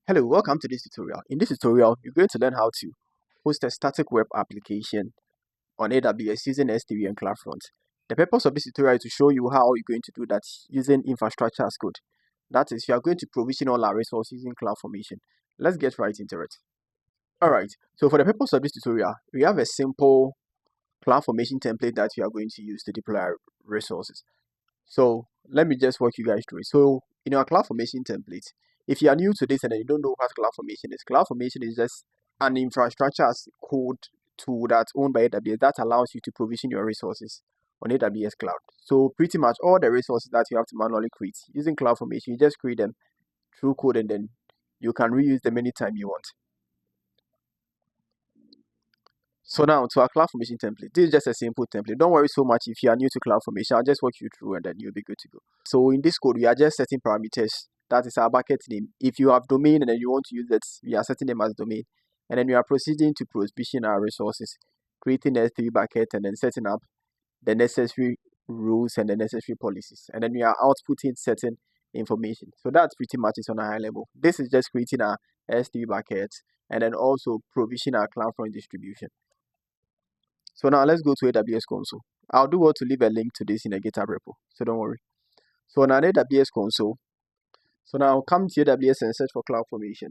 Hello, welcome to this tutorial. In this tutorial, you're going to learn how to host a static web application on AWS using S3 and CloudFront. The purpose of this tutorial is to show you how you're going to do that using infrastructure as code. That is, you are going to provision all our resources using CloudFormation. Let's get right into it. Alright, so for the purpose of this tutorial, we have a simple CloudFormation template that we are going to use to deploy our resources. So let me just walk you guys through it. So in our CloudFormation template, if you are new to this and you don't know what CloudFormation is just an infrastructure as code tool that's owned by AWS that allows you to provision your resources on AWS cloud. So pretty much all the resources that you have to manually create using CloudFormation, you just create them through code and then you can reuse them anytime you want. So now to our CloudFormation template. This is just a simple template. Don't worry so much if you are new to CloudFormation. I'll just walk you through and then you'll be good to go. So in this code, we are just setting parameters. That is our bucket name. If you have domain and then you want to use it, we are setting them as domain. And then we are proceeding to provision our resources, creating S3 bucket and then setting up the necessary rules and the necessary policies. And then we are outputting certain information. So that's pretty much it on a high level. This is just creating our S3 bucket and then also provision our CloudFront distribution. So now let's go to AWS console. I'll do what to leave a link to this in a GitHub repo, so don't worry. So now AWS console. So now come to AWS and search for CloudFormation.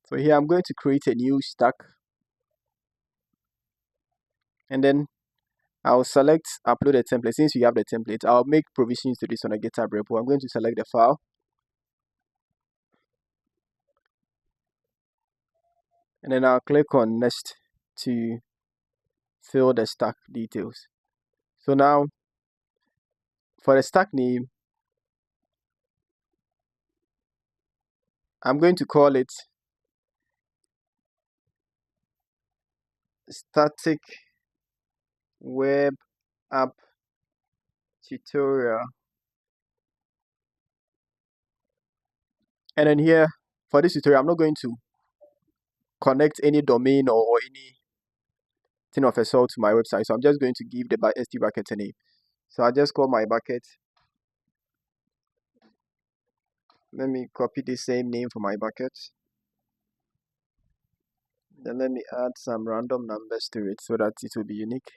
So here I'm going to create a new stack. And then I'll select upload a template. Since we have the template, I'll make provisions to this on a GitHub repo. I'm going to select the file. And then I'll click on next to fill the stack details. So now for the stack name, I'm going to call it static web app tutorial. And then here for this tutorial, I'm not going to connect any domain or anything of a sort to my website. So I'm just going to give the S3 bucket a name. So I just call my bucket. Let me copy the same name for my bucket. Then let me add some random numbers to it so that it will be unique.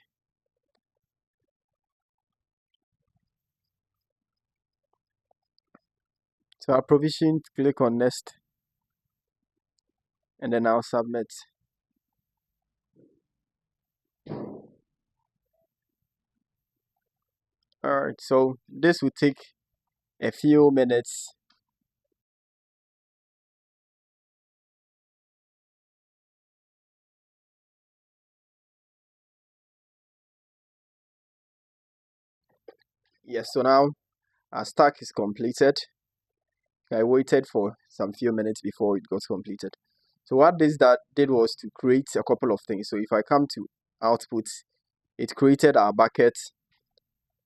So I'll provision, click on next, and then I'll submit. Alright, so this will take a few minutes. Yes, so now our stack is completed. I waited for some few minutes before it got completed. So what this did was to create a couple of things. So if I come to output, it created our bucket,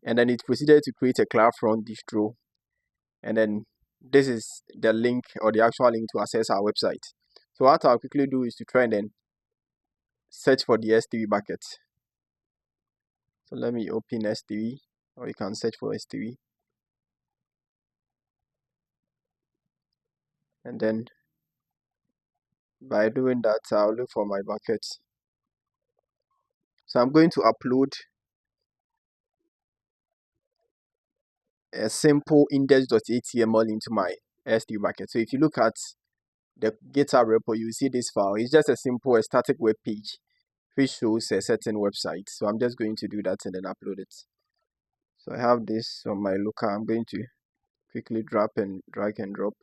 and then it proceeded to create a CloudFront distro. And then this is the link or the actual link to access our website. So what I'll quickly do is to try and then search for the S3 bucket. So let me open S3, or you can search for S3. And then by doing that, I'll look for my bucket. So I'm going to upload a simple index.html into my S3 bucket. So if you look at the GitHub repo, you see this file. It's just a simple static web page which shows a certain website. So I'm just going to do that and then upload it. So I have this on my local. I'm going to quickly drag and drop.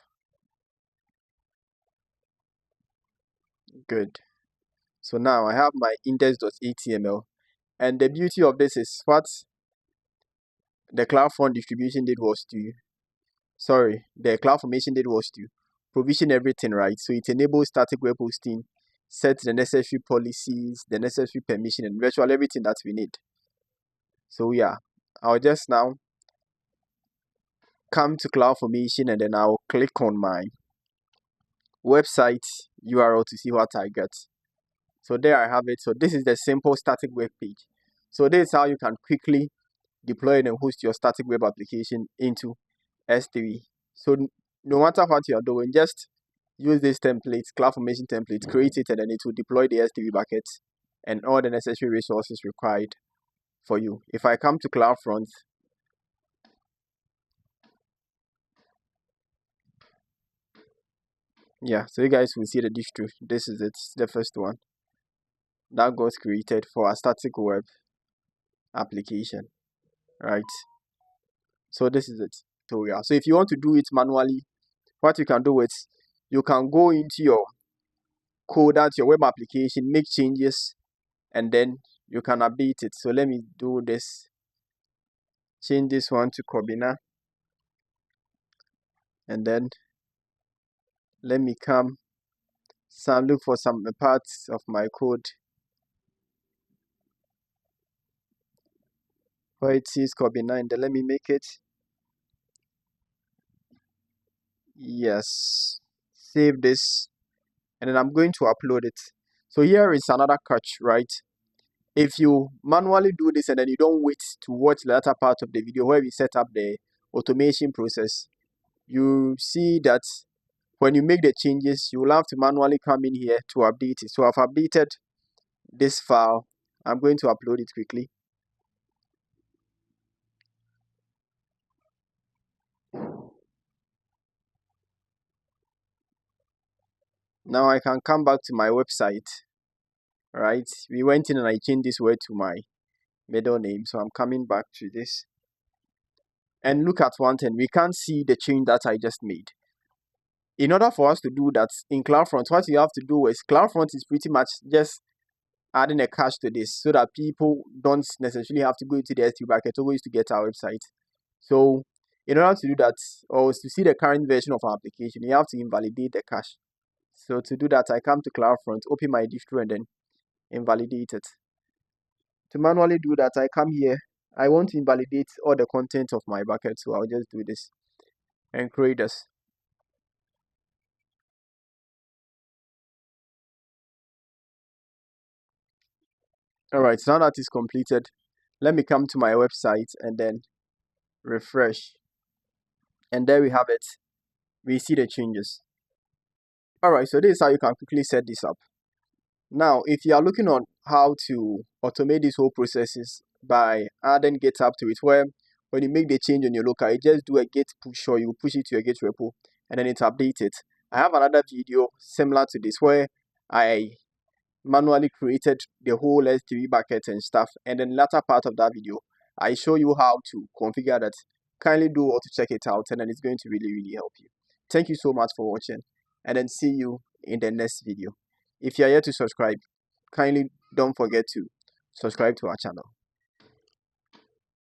Good. So now I have my index.html, and the beauty of this is what the CloudFront distribution did was to, the CloudFormation did was to provision everything, right? So it enables static web hosting, sets the necessary policies, the necessary permission, and virtually everything that we need. So yeah, I'll just now come to CloudFormation and then I'll click on my website URL to see what I get. So there I have it. So this is the simple static web page. So this is how you can quickly deploy and host your static web application into S3. So no matter what you are doing, just use this template, CloudFormation template, create it, and then it will deploy the S3 buckets and all the necessary resources required for you. If I come to CloudFront, yeah, so you guys will see the distro. This is it, the first one that got created for a static web application, right? So this is it tutorial. So if you want to do it manually, what you can do is you can go into your code, that's your web application, make changes, and then you can update it. So let me do this. Change this one to Kobina, and then let me come look for some parts of my code where it says Kobina, and then let me make it. Yes, save this, and then I'm going to upload it. So here is another catch, right? If you manually do this and then you don't wait to watch the latter part of the video where we set up the automation process, you see that when you make the changes, you will have to manually come in here to update it. So I've updated this file. I'm going to upload it quickly. Now I can come back to my website, right? We went in and I changed this word to my middle name. So I'm coming back to this. And look at one thing, we can't see the change that I just made. In order for us to do that in CloudFront, what you have to do is CloudFront is pretty much just adding a cache to this so that people don't necessarily have to go into the S3 bucket always to get our website. So in order to do that, or to see the current version of our application, you have to invalidate the cache. So to do that, I come to CloudFront, open my distro, and then invalidate it. To manually do that, I come here. I want to invalidate all the content of my bucket, so I'll just do this and create this. Alright, so now that is completed, let me come to my website and then refresh. And there we have it. We see the changes. Alright, so this is how you can quickly set this up. Now, if you are looking on how to automate these whole processes by adding GitHub to it, where when you make the change on your local, you just do a git push or you push it to your Git repo and then it's updated. I have another video similar to this where I manually created the whole S3 bucket and stuff, and then latter part of that video I show you how to configure that. Kindly do or to check it out, and then it's going to really help you. Thank you so much for watching, and then see you in the next video. If you are yet to subscribe, kindly don't forget to subscribe to our channel.